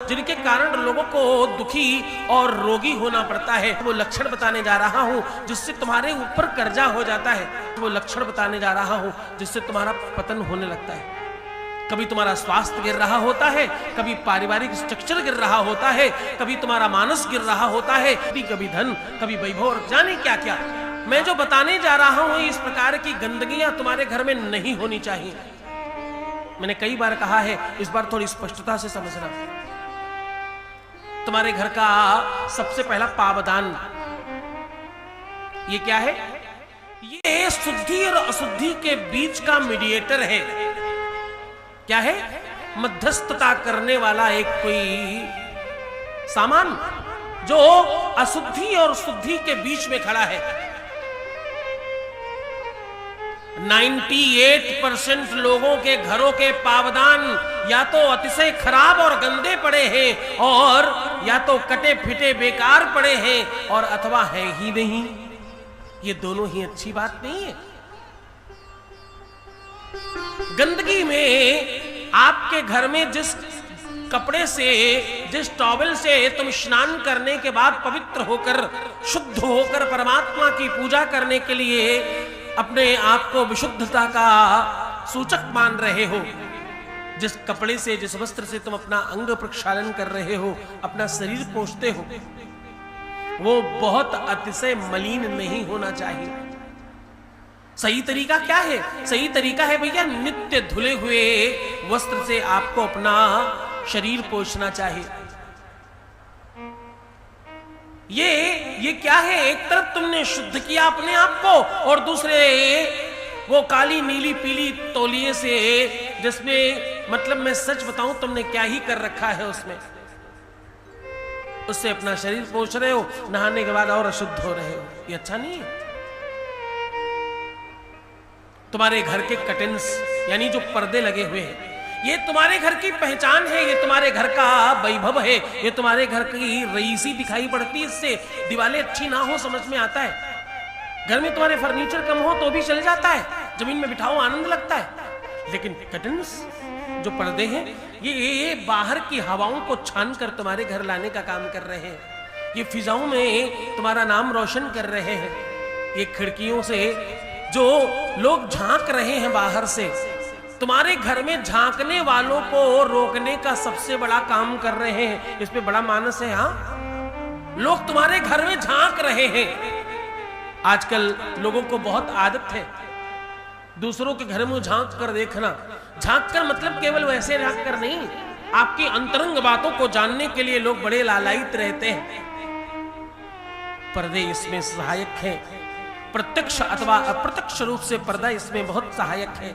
जिनके कारण लोगों को दुखी और रोगी होना पड़ता है, वो लक्षण बताने जा रहा हूं जिससे तुम्हारे ऊपर कर्जा हो जाता है। वो लक्षण बताने जा रहा हूं जिससे तुम्हारा पतन होने लगता है। कभी तुम्हारा स्वास्थ्य गिर रहा होता है, कभी पारिवारिक स्ट्रक्चर गिर रहा होता है, कभी तुम्हारा मानस गिर रहा होता है, कभी धन, कभी वैभव और जाने क्या क्या। मैं जो बताने जा रहा हूं इस प्रकार की गंदगियां तुम्हारे घर में नहीं होनी चाहिए। मैंने कई बार कहा है, इस बार थोड़ी स्पष्टता से समझना। तुम्हारे घर का सबसे पहला पावदान ये क्या है? ये शुद्धि और अशुद्धि के बीच का मीडिएटर है। क्या है? मध्यस्थता करने वाला एक कोई सामान जो अशुद्धि और शुद्धि के बीच में खड़ा है। 98% लोगों के घरों के पावदान या तो अतिशय खराब और गंदे पड़े हैं, और या तो कटे फिटे बेकार पड़े हैं, और अथवा है ही नहीं। ये दोनों ही अच्छी बात नहीं है। गंदगी में आपके घर में जिस कपड़े से, जिस टॉवल से तुम स्नान करने के बाद पवित्र होकर, शुद्ध होकर परमात्मा की पूजा करने के लिए अपने आप को विशुद्धता का सूचक मान रहे हो, जिस कपड़े से, जिस वस्त्र से तुम अपना अंग प्रक्षालन कर रहे हो, अपना शरीर पोंछते हो, वो बहुत अतिशय मलिन नहीं होना चाहिए। सही तरीका क्या है? सही तरीका है भैया, नित्य धुले हुए वस्त्र से आपको अपना शरीर पोंछना चाहिए। ये क्या है? एक तरफ तुमने शुद्ध किया अपने आप को, और दूसरे वो काली नीली पीली तौलिए से, जिसमें मतलब मैं सच बताऊं तुमने क्या ही कर रखा है उसमें, उससे अपना शरीर पोंछ रहे हो, नहाने के बाद और अशुद्ध हो रहे हो। ये अच्छा नहीं है। तुम्हारे घर के कर्टेन्स यानी जो पर्दे लगे हुए हैं, ये तुम्हारे घर की पहचान है, ये तुम्हारे घर का वैभव है, ये तुम्हारे घर की रईसी दिखाई पड़ती है। इससे दीवारें अच्छी ना हो समझ में आता है। घर में तुम्हारे फर्नीचर कम हो तो भी चल जाता है, जमीन में बिठाओ आनंद लगता है। लेकिन कर्टेन्स जो पर्दे हैं, ये बाहर की हवाओं को छान कर तुम्हारे घर लाने का काम कर रहे हैं। ये फिजाओं में तुम्हारा नाम रोशन कर रहे हैं। ये खिड़कियों से जो लोग झांक रहे हैं बाहर से, तुम्हारे घर में झांकने वालों को रोकने का सबसे बड़ा काम कर रहे हैं। इस पे बड़ा मानस है। हाँ, लोग तुम्हारे घर में झांक रहे हैं। आजकल लोगों को बहुत आदत है दूसरों के घर में झांक कर देखना। झांक कर मतलब केवल वैसे झांक कर नहीं, आपकी अंतरंग बातों को जानने के लिए लोग बड़े लालायित रहते हैं। पर्दे इसमें सहायक हैं, प्रत्यक्ष अथवा अप्रत्यक्ष रूप से पर्दा इसमें बहुत सहायक है।